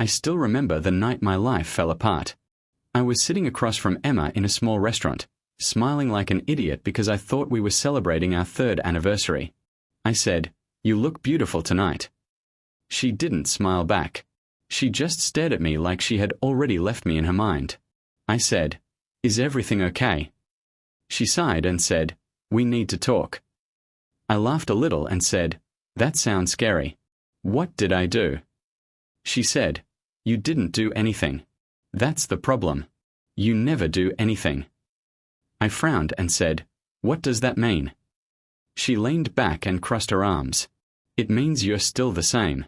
I still remember the night my life fell apart. I was sitting across from Emma in a small restaurant, smiling like an idiot because I thought we were celebrating our 3rd anniversary. I said, "You look beautiful tonight." She didn't smile back. She just stared at me like she had already left me in her mind. I said, "Is everything okay?" She sighed and said, "We need to talk." I laughed a little and said, "That sounds scary. What did I do?" She said, "You didn't do anything. That's the problem. You never do anything." I frowned and said, "What does that mean?" She leaned back and crossed her arms. "It means you're still the same.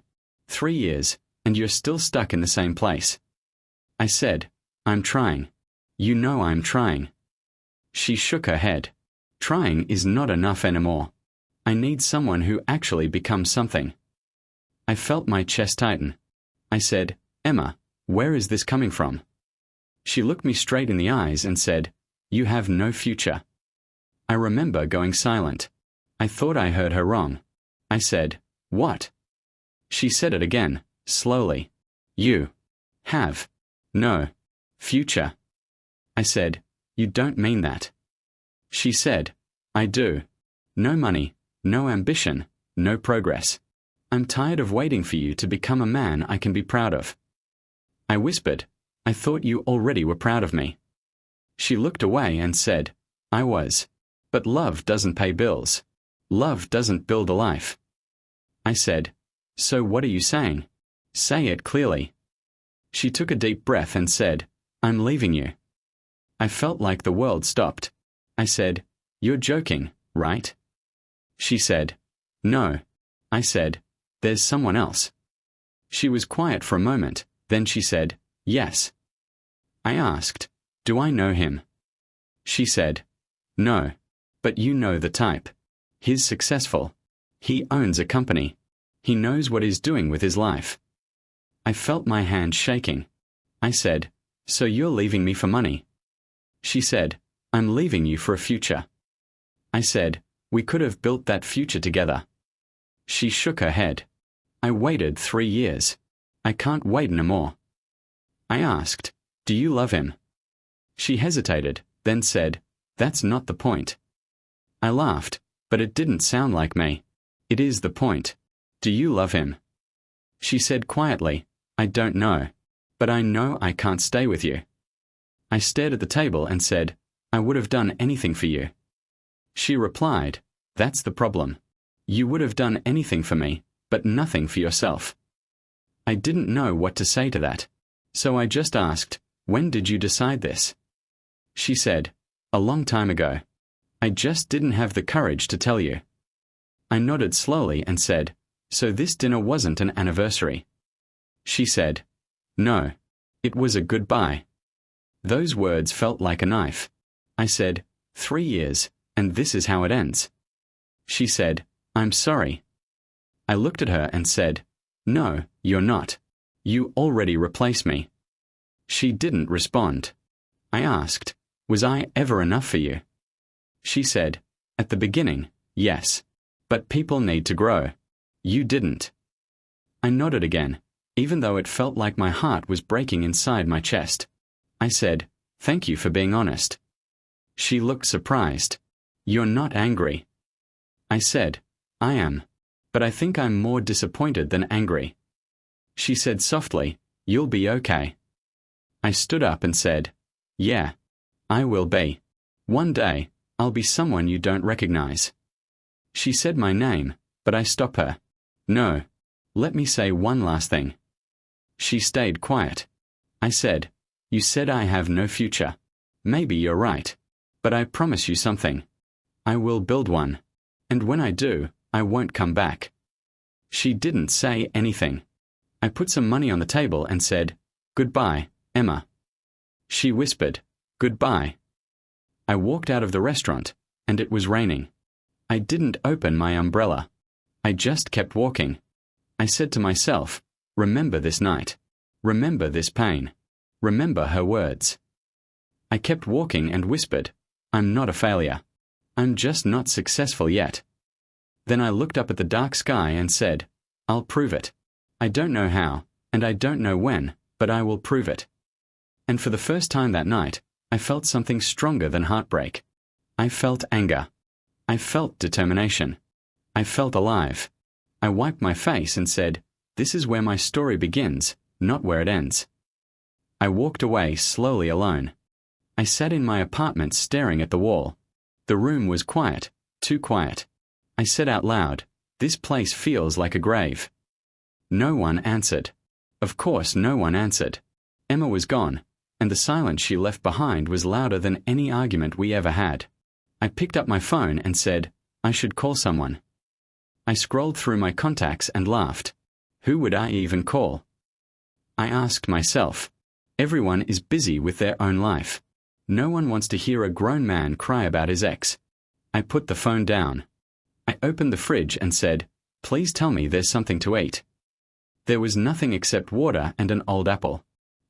3 years, and you're still stuck in the same place." I said, "I'm trying. You know I'm trying." She shook her head. "Trying is not enough anymore. I need someone who actually becomes something." I felt my chest tighten. I said, "Emma, where is this coming from?" She looked me straight in the eyes and said, "You have no future." I remember going silent. I thought I heard her wrong. I said, "What?" She said it again, slowly. "You have no future." I said, "You don't mean that." She said, "I do. No money, no ambition, no progress. I'm tired of waiting for you to become a man I can be proud of." I whispered, "I thought you already were proud of me." She looked away and said, "I was. But love doesn't pay bills. Love doesn't build a life." I said, "So what are you saying? Say it clearly." She took a deep breath and said, "I'm leaving you." I felt like the world stopped. I said, "You're joking, right?" She said, "No." I said, "There's someone else." She was quiet for a moment, then she said, "Yes." I asked, "Do I know him?" She said, "No. But you know the type. He's successful. He owns a company. He knows what he's doing with his life." I felt my hand shaking. I said, "So you're leaving me for money?" She said, "I'm leaving you for a future." I said, "We could have built that future together." She shook her head. "I waited 3 years. I can't wait no more." I asked, "Do you love him?" She hesitated, then said, "That's not the point." I laughed, but it didn't sound like me. "It is the point. Do you love him?" She said quietly, "I don't know. But I know I can't stay with you." I stared at the table and said, "I would have done anything for you." She replied, "That's the problem. You would have done anything for me, but nothing for yourself." I didn't know what to say to that. So I just asked, "When did you decide this?" She said, "A long time ago. I just didn't have the courage to tell you." I nodded slowly and said, "So this dinner wasn't an anniversary?" She said, "No. It was a goodbye." Those words felt like a knife. I said, 3 years, and this is how it ends." She said, "I'm sorry." I looked at her and said, "No, you're not. You already replaced me." She didn't respond. I asked, "Was I ever enough for you?" She said, "At the beginning, yes. But people need to grow. You didn't." I nodded again, even though it felt like my heart was breaking inside my chest. I said, "Thank you for being honest." She looked surprised. "You're not angry." I said, "I am. But I think I'm more disappointed than angry." She said softly, "You'll be okay." I stood up and said, "Yeah, I will be. One day, I'll be someone you don't recognize." She said my name, but I stopped her. "No. Let me say one last thing." She stayed quiet. I said, "You said I have no future. Maybe you're right. But I promise you something. I will build one. And when I do, I won't come back." She didn't say anything. I put some money on the table and said, "Goodbye, Emma." She whispered, "Goodbye." I walked out of the restaurant, and it was raining. I didn't open my umbrella. I just kept walking. I said to myself, "Remember this night. Remember this pain. Remember her words." I kept walking and whispered, "I'm not a failure. I'm just not successful yet." Then I looked up at the dark sky and said, "I'll prove it. I don't know how, and I don't know when, but I will prove it. And for the first time that night, I felt something stronger than heartbreak. I felt anger. I felt determination. I felt alive. I wiped my face and said, "This is where my story begins, not where it ends." I walked away slowly alone. I sat in my apartment staring at the wall. The room was quiet, too quiet. I said out loud, "This place feels like a grave." No one answered. Of course, no one answered. Emma was gone, and the silence she left behind was louder than any argument we ever had. I picked up my phone and said, I should call someone. I scrolled through my contacts and laughed. Who would I even call? I asked myself. Everyone is busy with their own life. No one wants to hear a grown man cry about his ex. I put the phone down. I opened the fridge and said, "Please tell me there's something to eat." There was nothing except water and an old apple.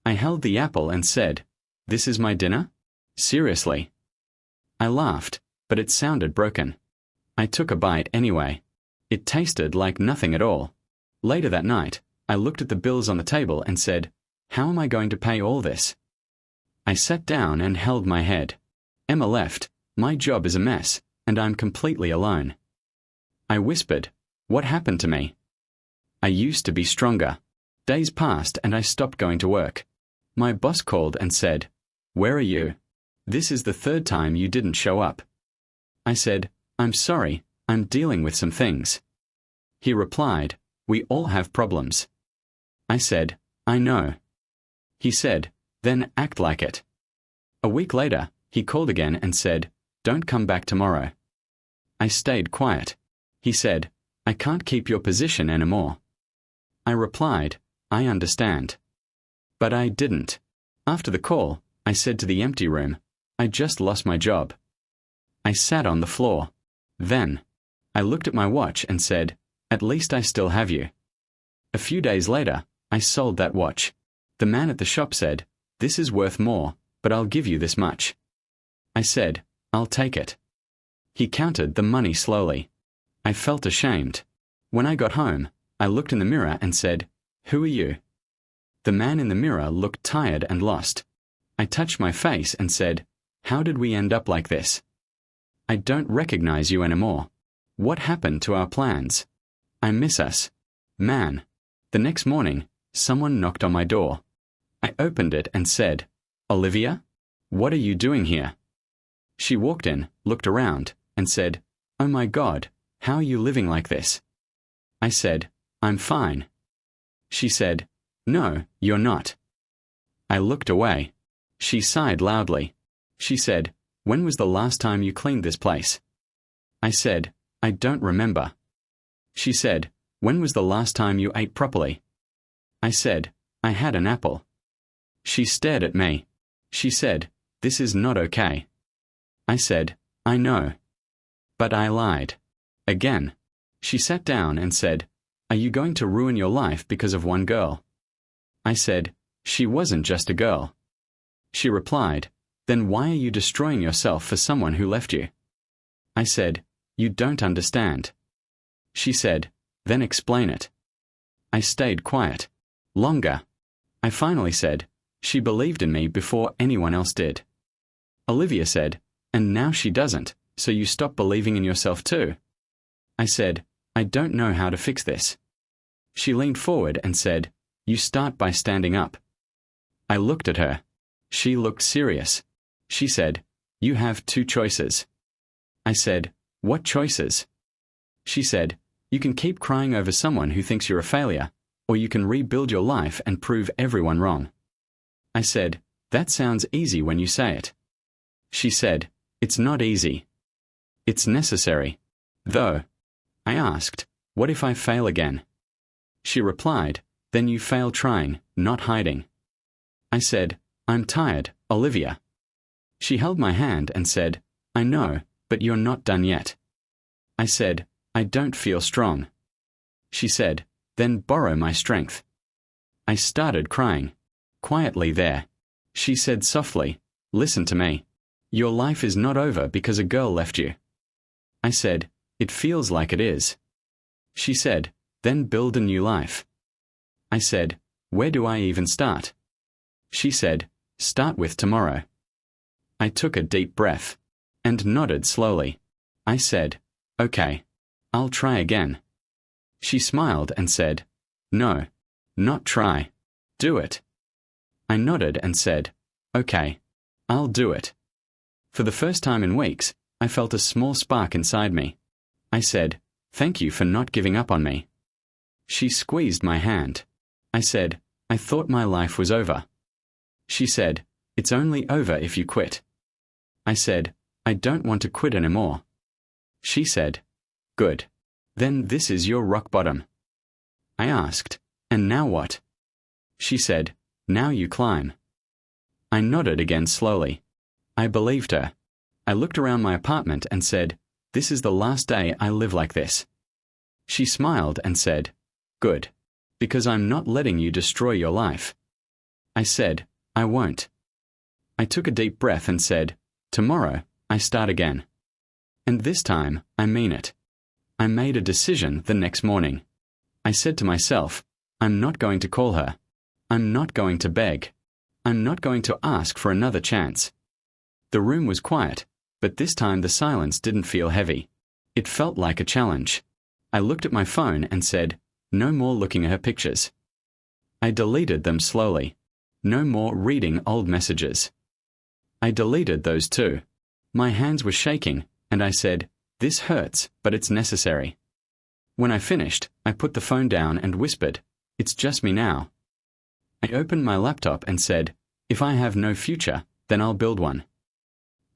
I held the apple and said, "This is my dinner? Seriously?" I laughed, but it sounded broken. I took a bite anyway. It tasted like nothing at all. Later that night, I looked at the bills on the table and said, "How am I going to pay all this?" I sat down and held my head. Emma left. My job is a mess, and I'm completely alone. I whispered, "What happened to me?" I used to be stronger. Days passed and I stopped going to work. My boss called and said, "Where are you? This is the third time you didn't show up." I said, "I'm sorry, I'm dealing with some things." He replied, "We all have problems." I said, "I know." He said, "Then act like it." A week later, he called again and said, "Don't come back tomorrow." I stayed quiet. He said, "I can't keep your position anymore." I replied, "I understand." But I didn't. After the call, I said to the empty room, "I just lost my job." I sat on the floor. Then, I looked at my watch and said, "At least I still have you." A few days later, I sold that watch. The man at the shop said, "This is worth more, but I'll give you this much." I said, "I'll take it." He counted the money slowly. I felt ashamed. When I got home, I looked in the mirror and said, "Who are you?" The man in the mirror looked tired and lost. I touched my face and said, "How did we end up like this? I don't recognize you anymore. What happened to our plans? I miss us. Man." The next morning, someone knocked on my door. I opened it and said, "Olivia? What are you doing here?" She walked in, looked around, and said, "Oh my God, how are you living like this?" I said, "I'm fine." She said, "No, you're not." I looked away. She sighed loudly. She said, "When was the last time you cleaned this place?" I said, "I don't remember." She said, "When was the last time you ate properly?" I said, "I had an apple." She stared at me. She said, "This is not okay." I said, "I know." But I lied. Again. She sat down and said, "Are you going to ruin your life because of one girl?" I said, "She wasn't just a girl." She replied, "Then why are you destroying yourself for someone who left you?" I said, "You don't understand." She said, "Then explain it." I stayed quiet. Longer. I finally said, "She believed in me before anyone else did." Olivia said, "And now she doesn't, so you stop believing in yourself too." I said, "I don't know how to fix this." She leaned forward and said, "You start by standing up." I looked at her. She looked serious. She said, "You have two choices." I said, "What choices?" She said, "You can keep crying over someone who thinks you're a failure, or you can rebuild your life and prove everyone wrong." I said, "That sounds easy when you say it." She said, "It's not easy. It's necessary. Though." I asked, "What if I fail again?" She replied, "Then you fail trying, not hiding." I said, "I'm tired, Olivia." She held my hand and said, "I know, but you're not done yet." I said, "I don't feel strong." She said, "Then borrow my strength." I started crying. Quietly there. She said softly, "Listen to me. Your life is not over because a girl left you." I said, "It feels like it is." She said, "Then build a new life." I said, Where do I even start? She said, start with tomorrow. I took a deep breath and nodded slowly. I said, okay, I'll try again. She smiled and said, no, not try. Do it. I nodded and said, okay, I'll do it. For the first time in weeks, I felt a small spark inside me. I said, thank you for not giving up on me. She squeezed my hand. I said, I thought my life was over. She said, it's only over if you quit. I said, I don't want to quit anymore. She said, good. Then this is your rock bottom. I asked, and now what? She said, now you climb. I nodded again slowly. I believed her. I looked around my apartment and said, this is the last day I live like this. She smiled and said, good. Because I'm not letting you destroy your life. I said, I won't. I took a deep breath and said, tomorrow, I start again. And this time, I mean it. I made a decision the next morning. I said to myself, I'm not going to call her. I'm not going to beg. I'm not going to ask for another chance. The room was quiet, but this time the silence didn't feel heavy. It felt like a challenge. I looked at my phone and said, no more looking at her pictures. I deleted them slowly. No more reading old messages. I deleted those too. My hands were shaking, and I said, this hurts, but it's necessary. When I finished, I put the phone down and whispered, it's just me now. I opened my laptop and said, if I have no future, then I'll build one.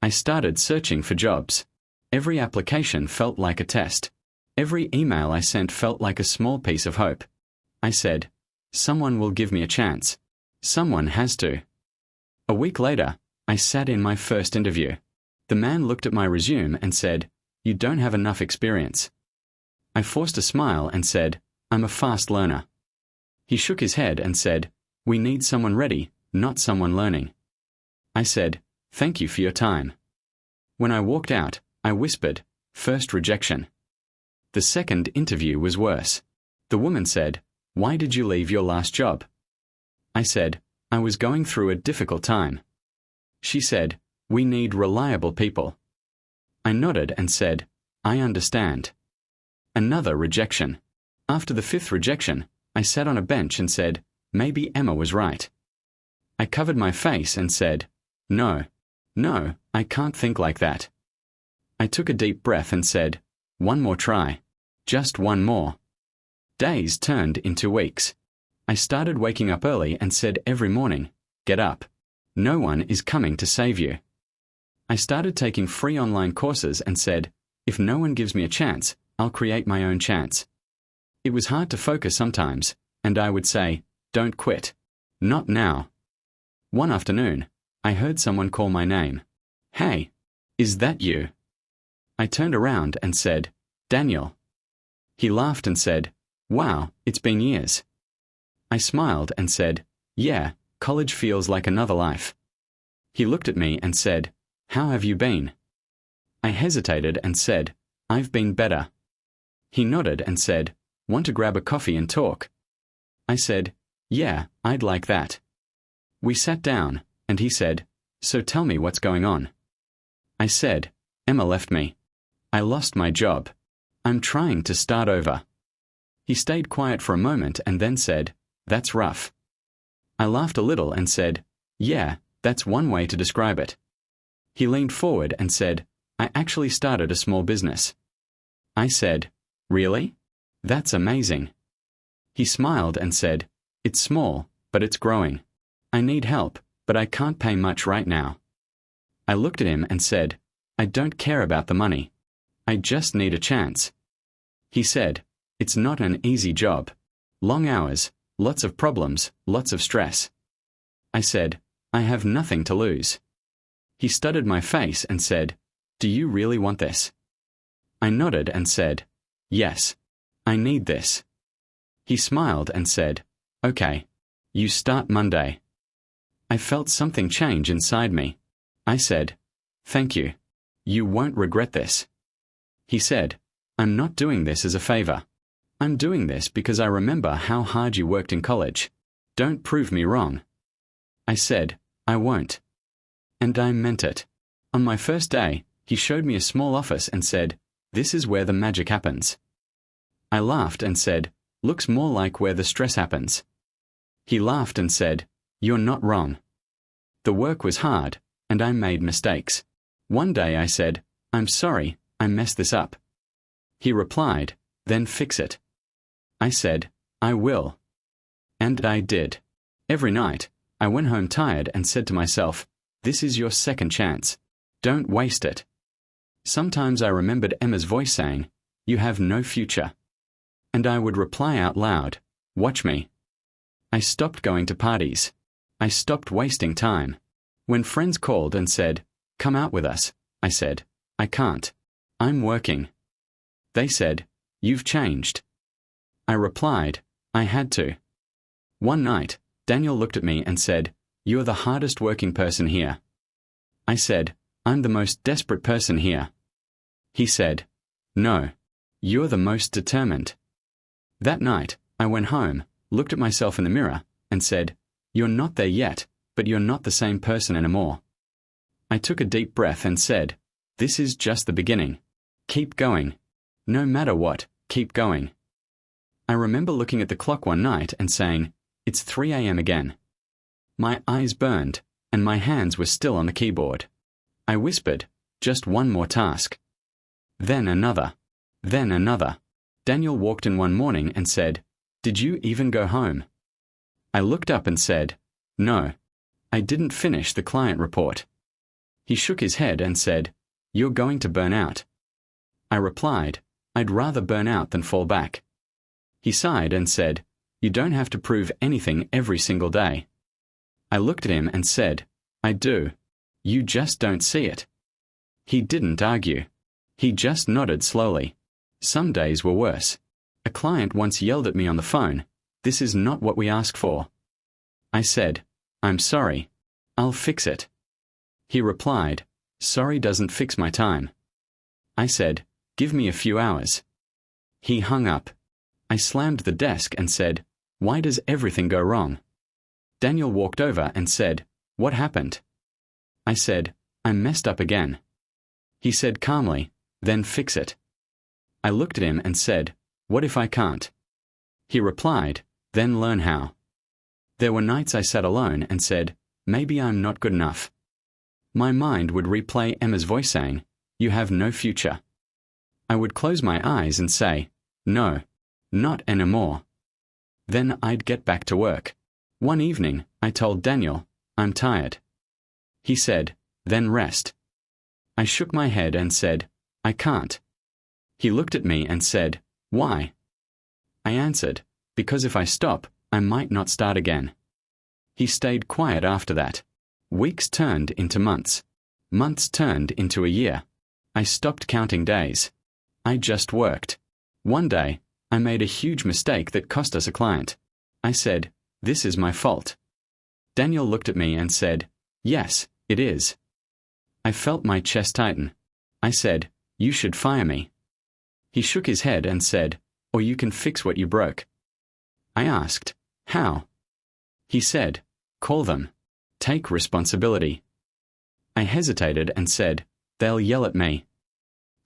I started searching for jobs. Every application felt like a test. Every email I sent felt like a small piece of hope. I said, someone will give me a chance. Someone has to. A week later, I sat in my first interview. The man looked at my resume and said, you don't have enough experience. I forced a smile and said, I'm a fast learner. He shook his head and said, we need someone ready, not someone learning. I said, thank you for your time. When I walked out, I whispered, first rejection. The second interview was worse. The woman said, why did you leave your last job? I said, I was going through a difficult time. She said, we need reliable people. I nodded and said, I understand. Another rejection. After the fifth rejection, I sat on a bench and said, maybe Emma was right. I covered my face and said, no, I can't think like that. I took a deep breath and said, one more try. Just one more. Days turned into weeks. I started waking up early and said every morning, get up. No one is coming to save you. I started taking free online courses and said, if no one gives me a chance, I'll create my own chance. It was hard to focus sometimes, and I would say, don't quit. Not now. One afternoon, I heard someone call my name. Hey, is that you? I turned around and said, Daniel. He laughed and said, wow, it's been years. I smiled and said, yeah, college feels like another life. He looked at me and said, how have you been? I hesitated and said, I've been better. He nodded and said, want to grab a coffee and talk? I said, yeah, I'd like that. We sat down, and he said, so tell me what's going on. I said, Emma left me. I lost my job. I'm trying to start over. He stayed quiet for a moment and then said, that's rough. I laughed a little and said, yeah, that's one way to describe it. He leaned forward and said, I actually started a small business. I said, really? That's amazing. He smiled and said, it's small, but it's growing. I need help, but I can't pay much right now. I looked at him and said, I don't care about the money. I just need a chance. He said, it's not an easy job. Long hours, lots of problems, lots of stress. I said, I have nothing to lose. He studied my face and said, do you really want this? I nodded and said, yes, I need this. He smiled and said, okay, you start Monday. I felt something change inside me. I said, thank you. You won't regret this. He said, I'm not doing this as a favor. I'm doing this because I remember how hard you worked in college. Don't prove me wrong. I said, I won't. And I meant it. On my first day, he showed me a small office and said, this is where the magic happens. I laughed and said, looks more like where the stress happens. He laughed and said, you're not wrong. The work was hard, and I made mistakes. One day I said, I'm sorry, I messed this up. He replied, then fix it. I said, I will. And I did. Every night, I went home tired and said to myself, this is your second chance. Don't waste it. Sometimes I remembered Emma's voice saying, you have no future. And I would reply out loud, watch me. I stopped going to parties. I stopped wasting time. When friends called and said, come out with us, I said, I can't. I'm working. They said, you've changed. I replied, I had to. One night, Daniel looked at me and said, you're the hardest working person here. I said, I'm the most desperate person here. He said, no, you're the most determined. That night, I went home, looked at myself in the mirror, and said, you're not there yet, but you're not the same person anymore. I took a deep breath and said, this is just the beginning. Keep going. No matter what, keep going. I remember looking at the clock one night and saying, it's 3 a.m. again. My eyes burned, and my hands were still on the keyboard. I whispered, just one more task. Then another. Then another. Daniel walked in one morning and said, did you even go home? I looked up and said, no. I didn't finish the client report. He shook his head and said, you're going to burn out. I replied, I'd rather burn out than fall back. He sighed and said, you don't have to prove anything every single day. I looked at him and said, I do. You just don't see it. He didn't argue. He just nodded slowly. Some days were worse. A client once yelled at me on the phone, this is not what we asked for. I said, I'm sorry. I'll fix it. He replied, sorry doesn't fix my time. I said, give me a few hours. He hung up. I slammed the desk and said, why does everything go wrong? Daniel walked over and said, what happened? I said, I messed up again. He said calmly, then fix it. I looked at him and said, what if I can't? He replied, then learn how. There were nights I sat alone and said, maybe I'm not good enough. My mind would replay Emma's voice saying, you have no future. I would close my eyes and say, no, not anymore. Then I'd get back to work. One evening, I told Daniel, I'm tired. He said, then rest. I shook my head and said, I can't. He looked at me and said, why? I answered, because if I stop, I might not start again. He stayed quiet after that. Weeks turned into months. Months turned into a year. I stopped counting days. I just worked. One day, I made a huge mistake that cost us a client. I said, this is my fault. Daniel looked at me and said, yes, it is. I felt my chest tighten. I said, you should fire me. He shook his head and said, or you can fix what you broke. I asked, how? He said, call them. Take responsibility. I hesitated and said, they'll yell at me.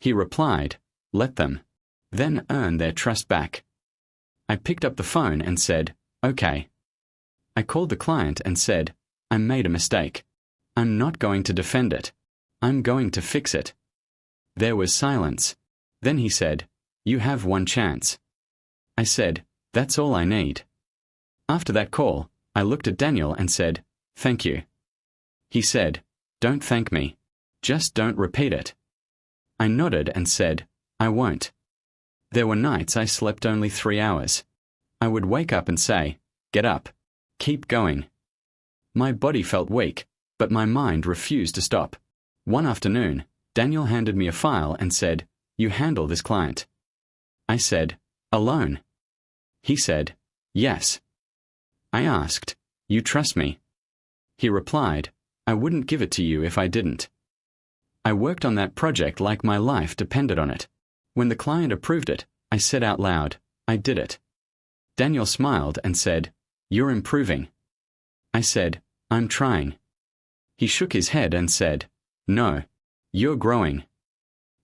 He replied, let them. Then earn their trust back. I picked up the phone and said, okay. I called the client and said, I made a mistake. I'm not going to defend it. I'm going to fix it. There was silence. Then he said, you have one chance. I said, that's all I need. After that call, I looked at Daniel and said, thank you. He said, don't thank me. Just don't repeat it. I nodded and said, I won't. There were nights I slept only 3 hours. I would wake up and say, get up. Keep going. My body felt weak, but my mind refused to stop. One afternoon, Daniel handed me a file and said, you handle this client. I said, alone. He said, yes. I asked, you trust me? He replied, I wouldn't give it to you if I didn't. I worked on that project like my life depended on it. When the client approved it, I said out loud, I did it. Daniel smiled and said, You're improving. I said, I'm trying. He shook his head and said, No. You're growing.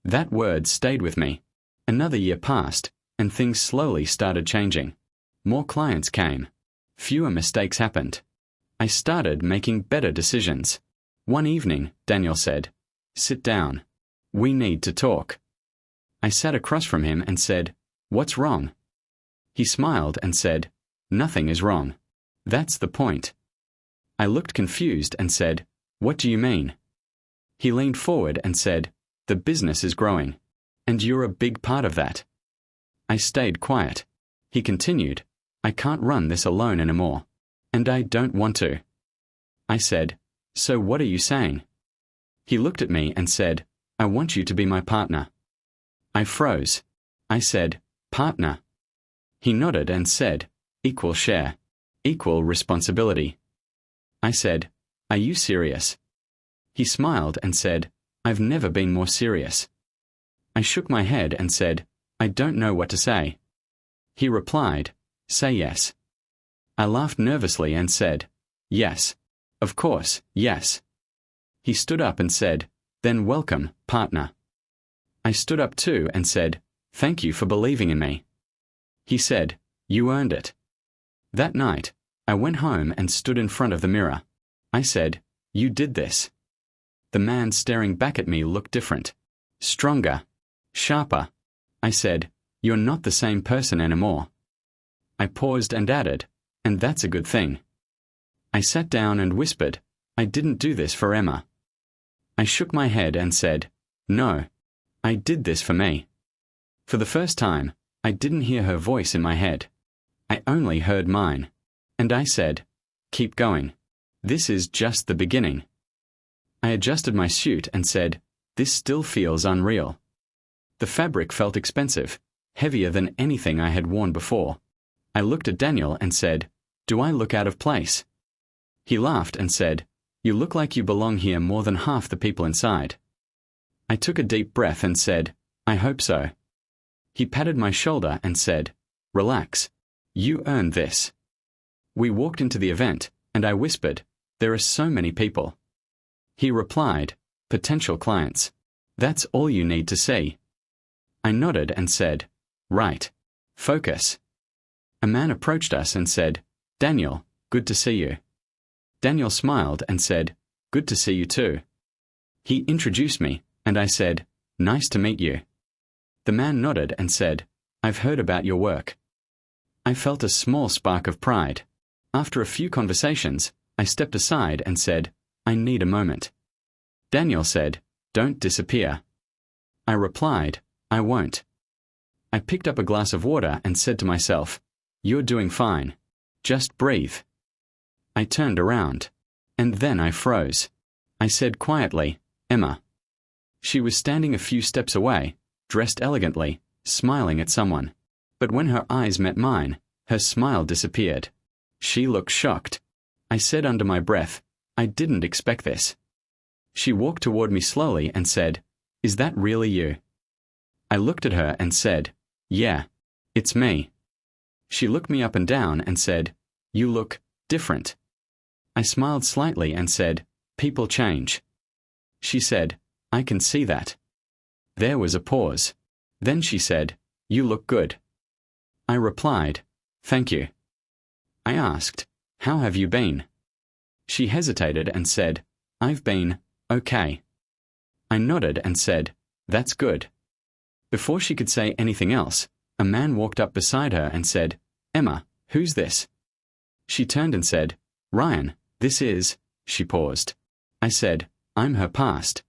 That word stayed with me. Another year passed, and things slowly started changing. More clients came. Fewer mistakes happened. I started making better decisions. One evening, Daniel said, Sit down. We need to talk. I sat across from him and said, What's wrong? He smiled and said, Nothing is wrong. That's the point. I looked confused and said, What do you mean? He leaned forward and said, The business is growing. And you're a big part of that. I stayed quiet. He continued, I can't run this alone anymore. And I don't want to. I said, So what are you saying? He looked at me and said, I want you to be my partner. I froze. I said, Partner. He nodded and said, Equal share. Equal responsibility. I said, Are you serious? He smiled and said, I've never been more serious. I shook my head and said, I don't know what to say. He replied, Say yes. I laughed nervously and said, Yes. Of course, yes. He stood up and said, Then welcome, partner. I stood up too and said, Thank you for believing in me. He said, You earned it. That night, I went home and stood in front of the mirror. I said, You did this. The man staring back at me looked different. Stronger. Sharper. I said, You're not the same person anymore. I paused and added, And that's a good thing. I sat down and whispered, I didn't do this for Emma. I shook my head and said, No. I did this for me. For the first time, I didn't hear her voice in my head. I only heard mine. And I said, Keep going. This is just the beginning. I adjusted my suit and said, This still feels unreal. The fabric felt expensive, heavier than anything I had worn before. I looked at Daniel and said, Do I look out of place? He laughed and said, You look like you belong here more than half the people inside. I took a deep breath and said, I hope so. He patted my shoulder and said, Relax. You earned this. We walked into the event, and I whispered, There are so many people. He replied, Potential clients. That's all you need to see. I nodded and said, Right. Focus. A man approached us and said, Daniel, good to see you. Daniel smiled and said, Good to see you too. He introduced me, and I said, Nice to meet you. The man nodded and said, I've heard about your work. I felt a small spark of pride. After a few conversations, I stepped aside and said, I need a moment. Daniel said, Don't disappear. I replied, I won't. I picked up a glass of water and said to myself, You're doing fine. Just breathe. I turned around. And then I froze. I said quietly, Emma. She was standing a few steps away, dressed elegantly, smiling at someone. But when her eyes met mine, her smile disappeared. She looked shocked. I said under my breath, I didn't expect this. She walked toward me slowly and said, Is that really you? I looked at her and said, Yeah, it's me. She looked me up and down and said, You look different. I smiled slightly and said, People change. She said, I can see that. There was a pause. Then she said, You look good. I replied, Thank you. I asked, How have you been? She hesitated and said, I've been okay. I nodded and said, That's good. Before she could say anything else, a man walked up beside her and said, Emma, who's this? She turned and said, Ryan, this is. She paused. I said, I'm her past.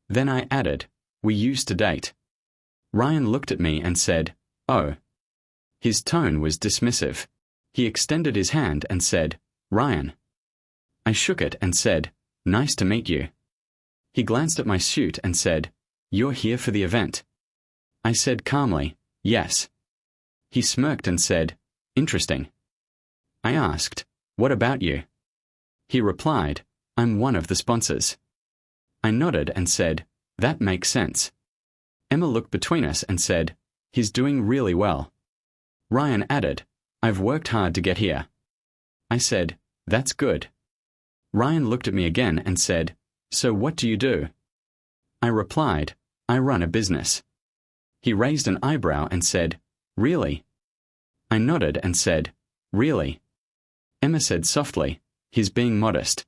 Then I added, We used to date. Ryan looked at me and said, Oh. His tone was dismissive. He extended his hand and said, Ryan. I shook it and said, Nice to meet you. He glanced at my suit and said, You're here for the event. I said calmly, Yes. He smirked and said, Interesting. I asked, What about you? He replied, I'm one of the sponsors. I nodded and said, That makes sense. Emma looked between us and said, He's doing really well. Ryan added, I've worked hard to get here. I said, "That's good." Ryan looked at me again and said, "So what do you do?" I replied, "I run a business." He raised an eyebrow and said, "Really?" I nodded and said, "Really?" Emma said softly, "He's being modest."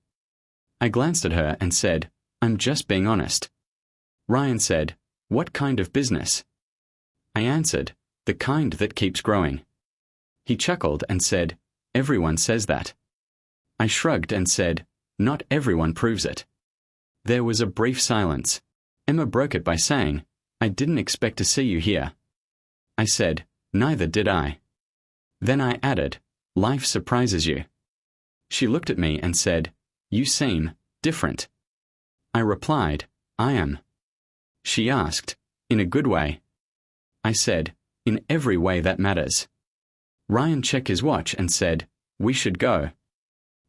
I glanced at her and said, "I'm just being honest." Ryan said, "What kind of business?" I answered, "The kind that keeps growing." He chuckled and said, "Everyone says that." I shrugged and said, "Not everyone proves it." There was a brief silence. Emma broke it by saying, "I didn't expect to see you here." I said, "Neither did I." Then I added, "Life surprises you." She looked at me and said, "You seem different." I replied, "I am." She asked, "In a good way?" I said, "In every way that matters." Ryan checked his watch and said, "We should go."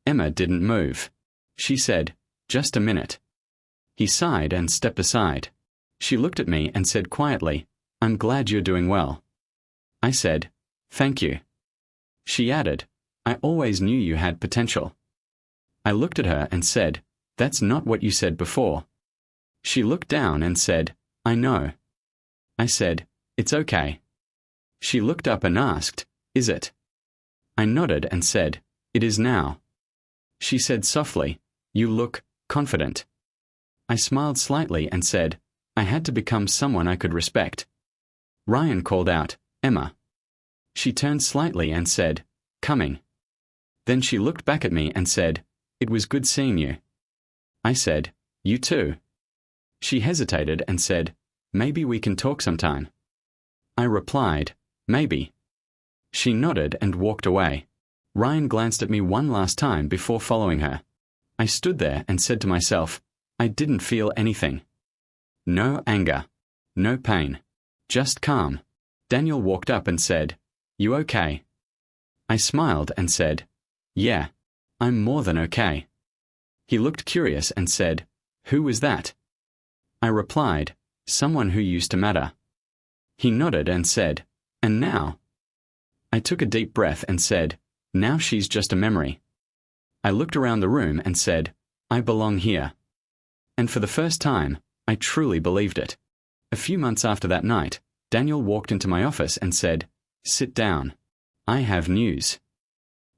Emma didn't move. She said, "Just a minute." He sighed and stepped aside. She looked at me and said quietly, "I'm glad you're doing well." I said, "Thank you." She added, "I always knew you had potential." I looked at her and said, "That's not what you said before." She looked down and said, "I know." I said, "It's okay." She looked up and asked, "Is it?" I nodded and said, "It is now." She said softly, "You look confident." I smiled slightly and said, "I had to become someone I could respect." Ryan called out, "Emma." She turned slightly and said, "Coming." Then she looked back at me and said, "It was good seeing you." I said, "You too." She hesitated and said, "Maybe we can talk sometime." I replied, "Maybe." She nodded and walked away. Ryan glanced at me one last time before following her. I stood there and said to myself, I didn't feel anything. No anger. No pain. Just calm. Daniel walked up and said, "You okay?" I smiled and said, "Yeah, I'm more than okay." He looked curious and said, "Who was that?" I replied, "Someone who used to matter." He nodded and said, "And now?" I took a deep breath and said, "Now she's just a memory." I looked around the room and said, "I belong here." And for the first time, I truly believed it. A few months after that night, Daniel walked into my office and said, "Sit down. I have news."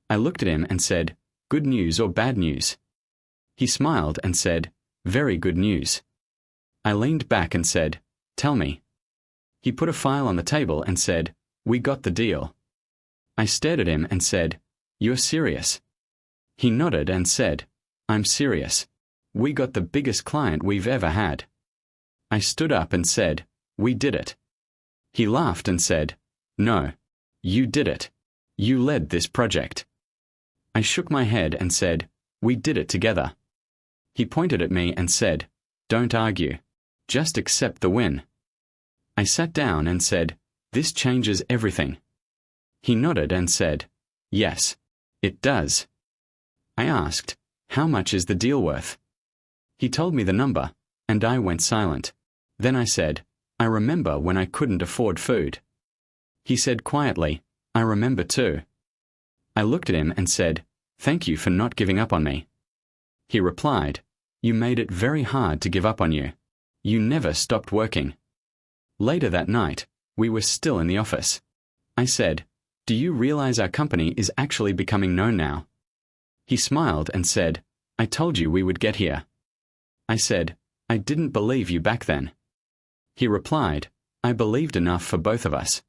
I looked at him and said, "Good news or bad news?" He smiled and said, "Very good news." I leaned back and said, "Tell me." He put a file on the table and said, "We got the deal." I stared at him and said, "You're serious?" He nodded and said, "I'm serious. We got the biggest client we've ever had." I stood up and said, "We did it." He laughed and said, "No, you did it. You led this project." I shook my head and said, "We did it together." He pointed at me and said, "Don't argue. Just accept the win." I sat down and said, "This changes everything." He nodded and said, "Yes, it does." I asked, "How much is the deal worth?" He told me the number, and I went silent. Then I said, "I remember when I couldn't afford food." He said quietly, "I remember too." I looked at him and said, "Thank you for not giving up on me." He replied, "You made it very hard to give up on you. You never stopped working." Later that night, we were still in the office. I said, "Do you realize our company is actually becoming known now?" He smiled and said, "I told you we would get here." I said, "I didn't believe you back then." He replied, "I believed enough for both of us."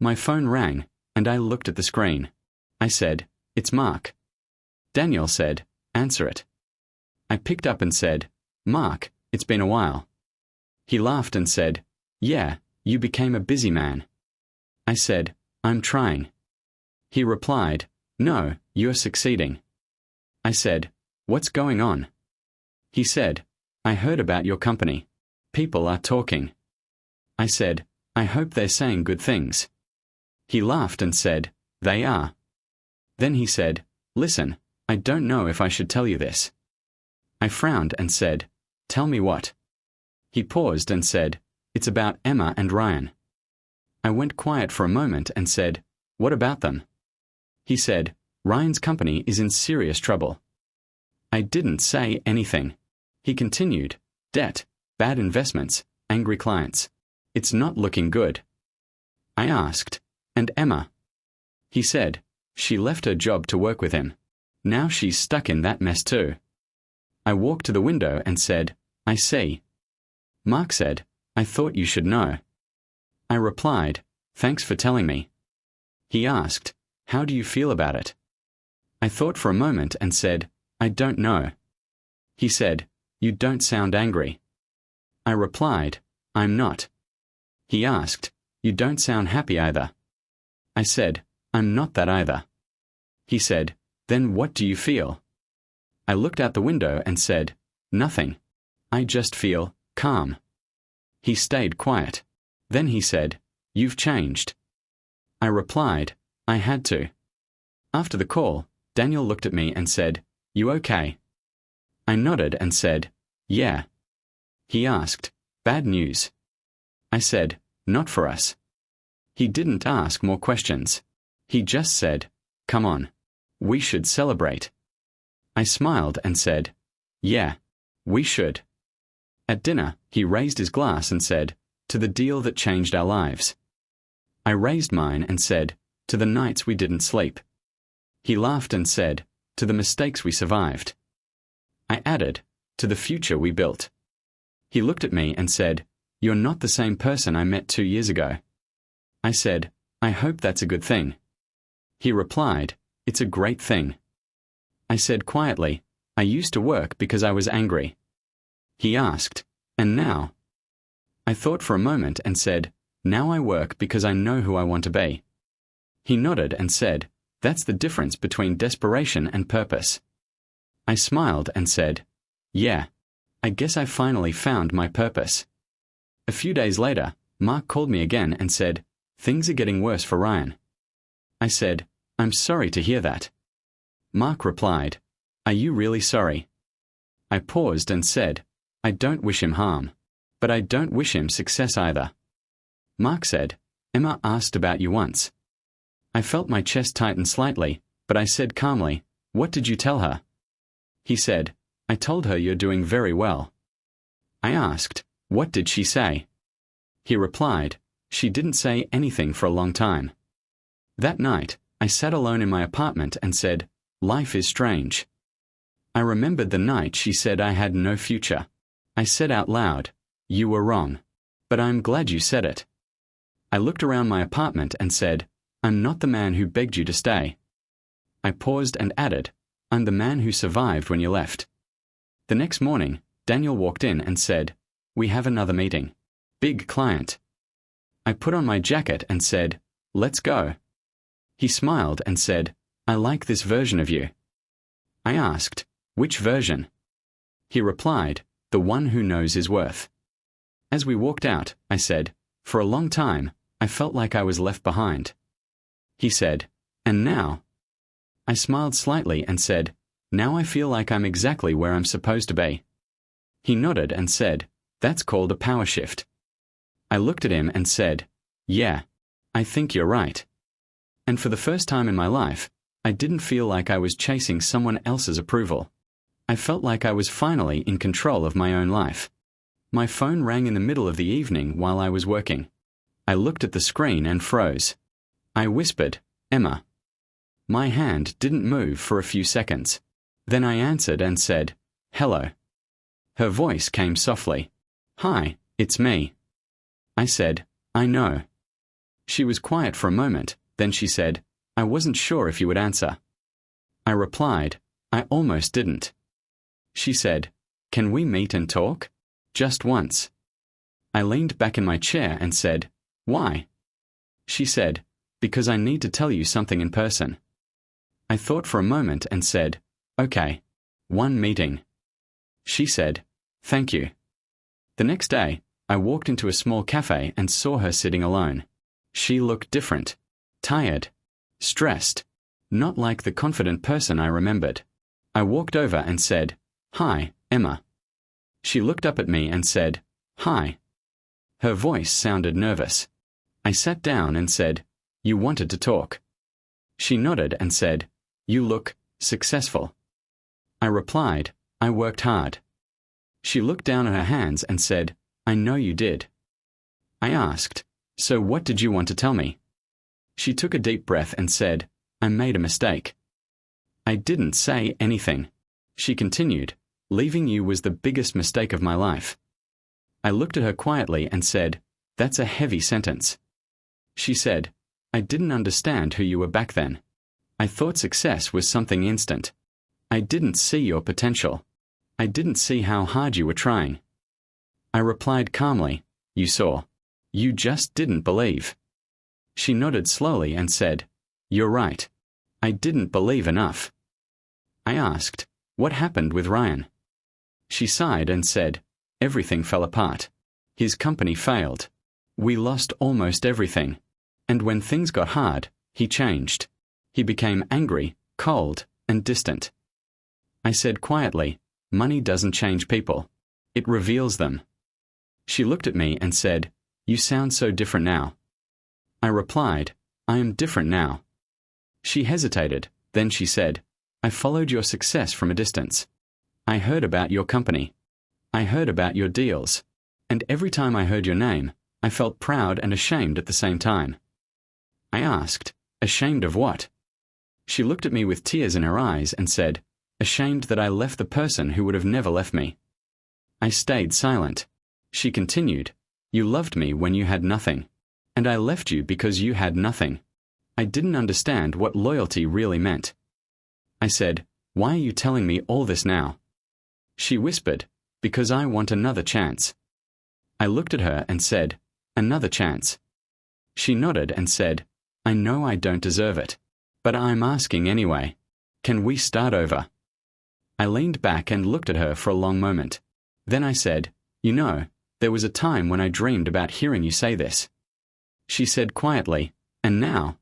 My phone rang, and I looked at the screen. I said, "It's Mark." Daniel said, "Answer it." I picked up and said, "Mark, it's been a while." He laughed and said, "Yeah, you became a busy man." I said, "I'm trying." He replied, "No, you're succeeding." I said, "What's going on?" He said, "I heard about your company. People are talking." I said, "I hope they're saying good things." He laughed and said, "They are." Then he said, "Listen, I don't know if I should tell you this." I frowned and said, "Tell me what." He paused and said, "It's about Emma and Ryan." I went quiet for a moment and said, "What about them?" He said, Ryan's company is in serious trouble. I didn't say anything. He continued, debt, bad investments, angry clients. It's not looking good. I asked, and Emma? He said, she left her job to work with him. Now she's stuck in that mess too. I walked to the window and said, I see. Mark said, I thought you should know. I replied, thanks for telling me. He asked, how do you feel about it? I thought for a moment and said, I don't know. He said, you don't sound angry. I replied, I'm not. He asked, you don't sound happy either. I said, I'm not that either. He said, then what do you feel? I looked out the window and said, nothing. I just feel calm. He stayed quiet. Then he said, you've changed. I replied, I had to. After the call, Daniel looked at me and said, you okay? I nodded and said, yeah. He asked, bad news? I said, not for us. He didn't ask more questions. He just said, come on. We should celebrate. I smiled and said, yeah, we should. At dinner, he raised his glass and said, to the deal that changed our lives. I raised mine and said, to the nights we didn't sleep. He laughed and said, to the mistakes we survived. I added, to the future we built. He looked at me and said, you're not the same person I met 2 years ago. I said, I hope that's a good thing. He replied, it's a great thing. I said quietly, I used to work because I was angry. He asked, and now? I thought for a moment and said, now I work because I know who I want to be. He nodded and said, that's the difference between desperation and purpose. I smiled and said, yeah, I guess I finally found my purpose. A few days later, Mark called me again and said, things are getting worse for Ryan. I said, I'm sorry to hear that. Mark replied, are you really sorry? I paused and said, I don't wish him harm, but I don't wish him success either. Mark said, Emma asked about you once. I felt my chest tighten slightly, but I said calmly, what did you tell her? He said, I told her you're doing very well. I asked, what did she say? He replied, she didn't say anything for a long time. That night, I sat alone in my apartment and said, life is strange. I remembered the night she said I had no future. I said out loud, you were wrong. But I'm glad you said it. I looked around my apartment and said, I'm not the man who begged you to stay. I paused and added, I'm the man who survived when you left. The next morning, Daniel walked in and said, we have another meeting. Big client. I put on my jacket and said, let's go. He smiled and said, I like this version of you. I asked, which version? He replied, the one who knows his worth. As we walked out, I said, for a long time, I felt like I was left behind. He said, and now? I smiled slightly and said, now I feel like I'm exactly where I'm supposed to be. He nodded and said, that's called a power shift. I looked at him and said, yeah, I think you're right. And for the first time in my life, I didn't feel like I was chasing someone else's approval. I felt like I was finally in control of my own life. My phone rang in the middle of the evening while I was working. I looked at the screen and froze. I whispered, Emma. My hand didn't move for a few seconds. Then I answered and said, hello. Her voice came softly. Hi, it's me. I said, I know. She was quiet for a moment, then she said, I wasn't sure if you would answer. I replied, I almost didn't. She said, can we meet and talk? Just once. I leaned back in my chair and said, why? She said, because I need to tell you something in person. I thought for a moment and said, okay, one meeting. She said, thank you. The next day, I walked into a small cafe and saw her sitting alone. She looked different, tired, stressed, not like the confident person I remembered. I walked over and said, hi, Emma. She looked up at me and said, hi. Her voice sounded nervous. I sat down and said, you wanted to talk. She nodded and said, You look successful. I replied, I worked hard. She looked down at her hands and said, I know you did. I asked, so what did you want to tell me? She took a deep breath and said, I made a mistake. I didn't say anything. She continued, leaving you was the biggest mistake of my life. I looked at her quietly and said, that's a heavy sentence. She said, I didn't understand who you were back then. I thought success was something instant. I didn't see your potential. I didn't see how hard you were trying. I replied calmly, you saw. You just didn't believe. She nodded slowly and said, you're right. I didn't believe enough. I asked, what happened with Ryan? She sighed and said, everything fell apart. His company failed. We lost almost everything. And when things got hard, he changed. He became angry, cold, and distant. I said quietly, money doesn't change people. It reveals them. She looked at me and said, you sound so different now. I replied, I am different now. She hesitated, then she said, I followed your success from a distance. I heard about your company. I heard about your deals. And every time I heard your name, I felt proud and ashamed at the same time. I asked, ashamed of what? She looked at me with tears in her eyes and said, ashamed that I left the person who would have never left me. I stayed silent. She continued, you loved me when you had nothing. And I left you because you had nothing. I didn't understand what loyalty really meant. I said, why are you telling me all this now? She whispered, because I want another chance. I looked at her and said, another chance. She nodded and said, I know I don't deserve it. But I'm asking anyway. Can we start over? I leaned back and looked at her for a long moment. Then I said, you know, there was a time when I dreamed about hearing you say this. She said quietly, and now?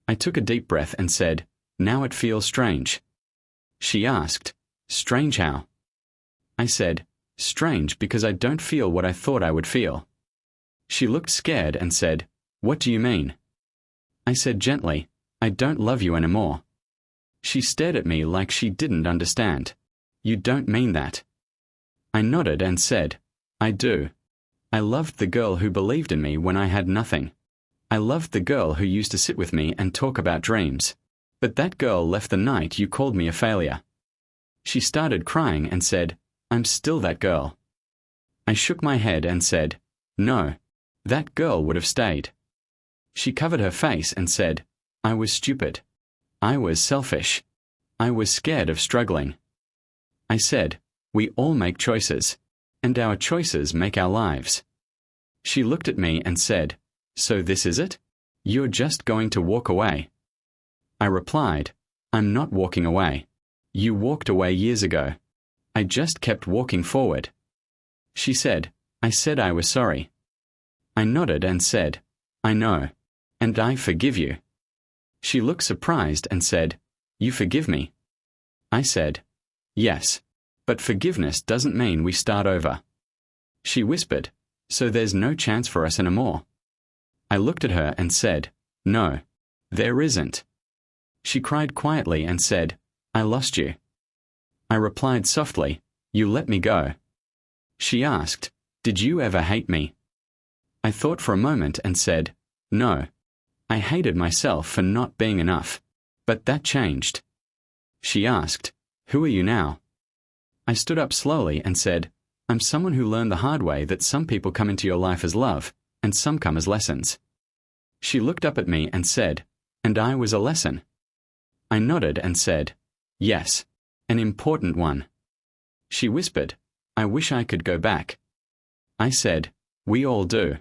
I took a deep breath and said, now it feels strange. She asked, strange how? I said, strange because I don't feel what I thought I would feel. She looked scared and said, what do you mean? I said gently, I don't love you anymore. She stared at me like she didn't understand. You don't mean that. I nodded and said, I do. I loved the girl who believed in me when I had nothing. I loved the girl who used to sit with me and talk about dreams. But that girl left the night you called me a failure. She started crying and said, I'm still that girl. I shook my head and said, no, that girl would have stayed. She covered her face and said, I was stupid. I was selfish. I was scared of struggling. I said, we all make choices, and our choices make our lives. She looked at me and said, so this is it? You're just going to walk away? I replied, I'm not walking away. You walked away years ago. I just kept walking forward. She said I was sorry. I nodded and said, I know. And I forgive you. She looked surprised and said, you forgive me? I said, yes. But forgiveness doesn't mean we start over. She whispered, so there's no chance for us anymore? I looked at her and said, no, there isn't. She cried quietly and said, I lost you. I replied softly, you let me go. She asked, did you ever hate me? I thought for a moment and said, no. I hated myself for not being enough. But that changed. She asked, who are you now? I stood up slowly and said, I'm someone who learned the hard way that some people come into your life as love, and some come as lessons. She looked up at me and said, and I was a lesson. I nodded and said, yes, an important one. She whispered, I wish I could go back. I said, we all do.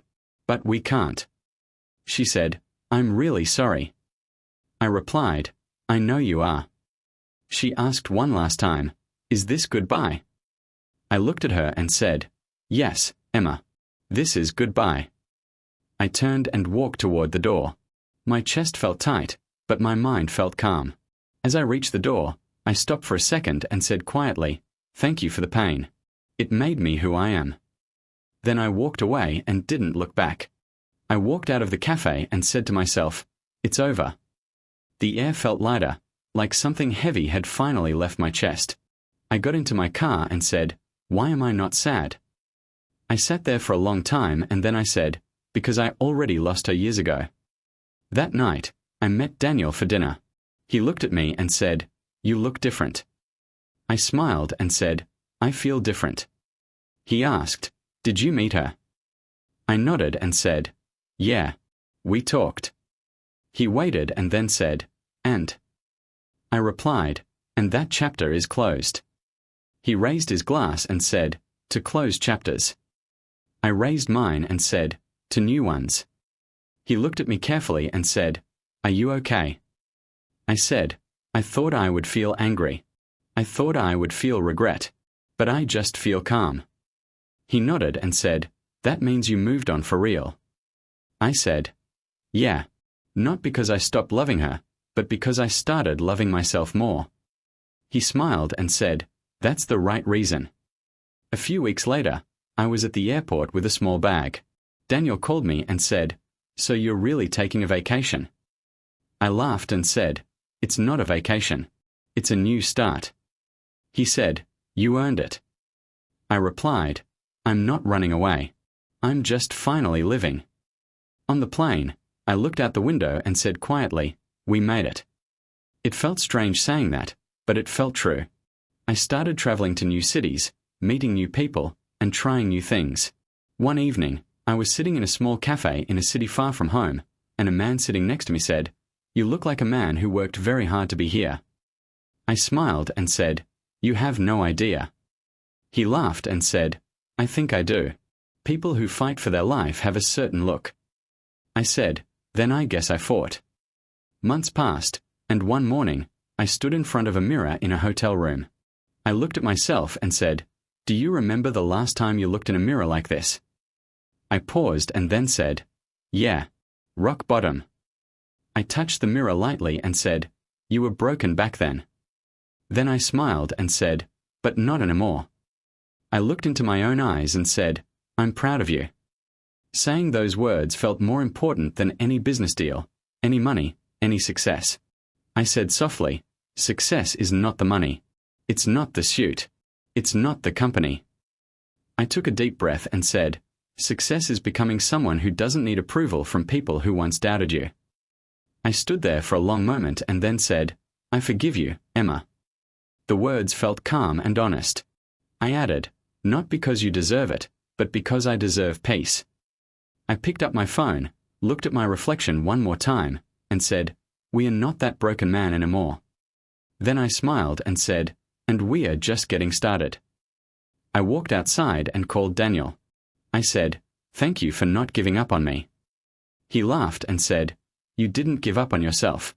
But we can't. She said, I'm really sorry. I replied, I know you are. She asked one last time, is this goodbye? I looked at her and said, yes, Emma, this is goodbye. I turned and walked toward the door. My chest felt tight, but my mind felt calm. As I reached the door, I stopped for a second and said quietly, thank you for the pain. It made me who I am. Then I walked away and didn't look back. I walked out of the cafe and said to myself, it's over. The air felt lighter, like something heavy had finally left my chest. I got into my car and said, "Why am I not sad?" I sat there for a long time and then I said, "Because I already lost her years ago." That night, I met Daniel for dinner. He looked at me and said, "You look different." I smiled and said, "I feel different." He asked, "Did you meet her?" I nodded and said, "Yeah, we talked." He waited and then said, "And?" I replied, "And that chapter is closed." He raised his glass and said, "To close chapters." I raised mine and said, "To new ones." He looked at me carefully and said, "Are you okay?" I said, "I thought I would feel angry. I thought I would feel regret. But I just feel calm." He nodded and said, "That means you moved on for real." I said, "Yeah, not because I stopped loving her, but because I started loving myself more." He smiled and said, "That's the right reason." A few weeks later, I was at the airport with a small bag. Daniel called me and said, "So you're really taking a vacation?" I laughed and said, "It's not a vacation. It's a new start." He said, "You earned it." I replied, "I'm not running away. I'm just finally living." On the plane, I looked out the window and said quietly, "We made it." It felt strange saying that, but it felt true. I started traveling to new cities, meeting new people, and trying new things. One evening, I was sitting in a small cafe in a city far from home, and a man sitting next to me said, "You look like a man who worked very hard to be here." I smiled and said, "You have no idea." He laughed and said, "I think I do. People who fight for their life have a certain look." I said, "Then I guess I fought." Months passed, and one morning, I stood in front of a mirror in a hotel room. I looked at myself and said, "Do you remember the last time you looked in a mirror like this?" I paused and then said, "Yeah, rock bottom." I touched the mirror lightly and said, "You were broken back then." Then I smiled and said, "But not anymore." I looked into my own eyes and said, "I'm proud of you." Saying those words felt more important than any business deal, any money, any success. I said softly, "Success is not the money. It's not the suit. It's not the company." I took a deep breath and said, "Success is becoming someone who doesn't need approval from people who once doubted you." I stood there for a long moment and then said, "I forgive you, Emma." The words felt calm and honest. I added, "Not because you deserve it, but because I deserve peace." I picked up my phone, looked at my reflection one more time, and said, "We are not that broken man anymore." Then I smiled and said, "And we are just getting started." I walked outside and called Daniel. I said, "Thank you for not giving up on me." He laughed and said, "You didn't give up on yourself."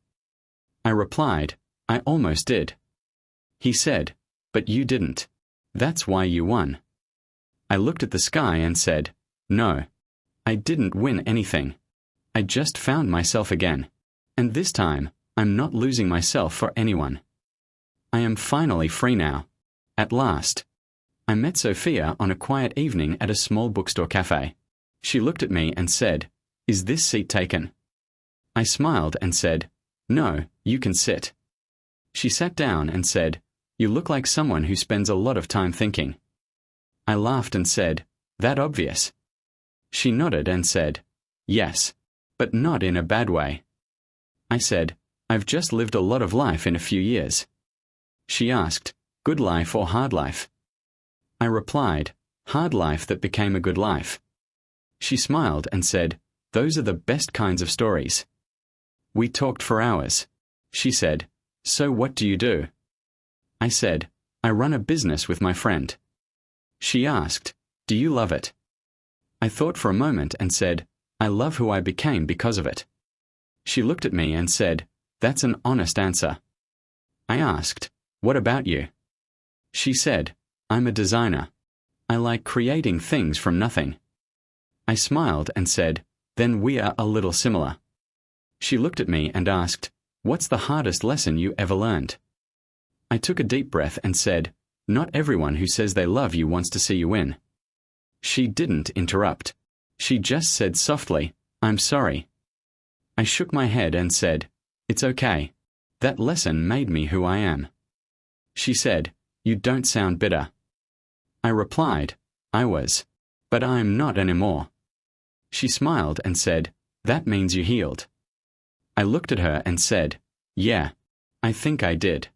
I replied, "I almost did." He said, "But you didn't. That's why you won." I looked at the sky and said, "No, I didn't win anything. I just found myself again. And this time, I'm not losing myself for anyone. I am finally free now. At last." I met Sophia on a quiet evening at a small bookstore cafe. She looked at me and said, "Is this seat taken?" I smiled and said, "No, you can sit." She sat down and said, "You look like someone who spends a lot of time thinking." I laughed and said, "That obvious?" She nodded and said, "Yes, but not in a bad way." I said, "I've just lived a lot of life in a few years." She asked, "Good life or hard life?" I replied, "Hard life that became a good life." She smiled and said, "Those are the best kinds of stories." We talked for hours. She said, "So what do you do?" I said, "I run a business with my friend." She asked, "Do you love it?" I thought for a moment and said, "I love who I became because of it." She looked at me and said, "That's an honest answer." I asked, "What about you?" She said, "I'm a designer. I like creating things from nothing." I smiled and said, "Then we are a little similar." She looked at me and asked, "What's the hardest lesson you ever learned?" I took a deep breath and said, "Not everyone who says they love you wants to see you win." She didn't interrupt. She just said softly, "I'm sorry." I shook my head and said, "It's okay. That lesson made me who I am. She said, "You don't sound bitter." I replied, "I was. But I'm not anymore." She smiled and said, "That means you healed." I looked at her and said, "Yeah, I think I did."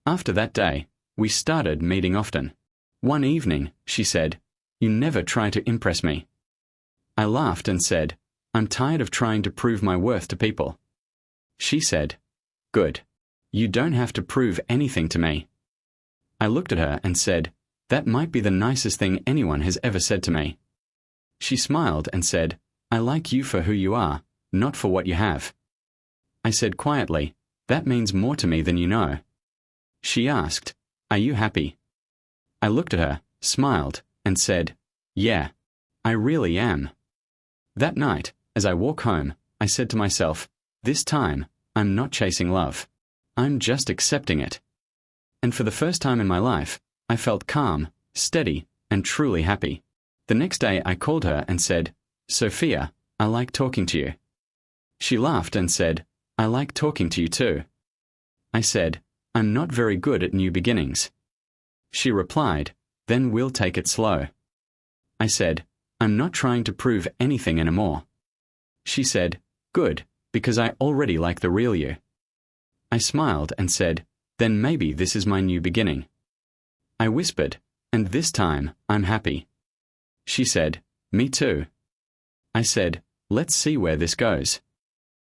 After that day, we started meeting often. One evening, she said, "You never try to impress me." I laughed and said, "I'm tired of trying to prove my worth to people." She said, "Good. You don't have to prove anything to me." I looked at her and said, "That might be the nicest thing anyone has ever said to me." She smiled and said, "I like you for who you are, not for what you have." I said quietly, "That means more to me than you know." She asked, "Are you happy?" I looked at her, smiled, and said, "Yeah, I really am." That night, as I walk home, I said to myself, "This time, I'm not chasing love. I'm just accepting it." And for the first time in my life, I felt calm, steady, and truly happy. The next day I called her and said, "Sophia, I like talking to you." She laughed and said, "I like talking to you too." I said, "I'm not very good at new beginnings." She replied, "Then we'll take it slow." I said, "I'm not trying to prove anything anymore." She said, "Good, because I already like the real you." I smiled and said, "Then maybe this is my new beginning." I whispered, "And this time, I'm happy." She said, "Me too." I said, "Let's see where this goes."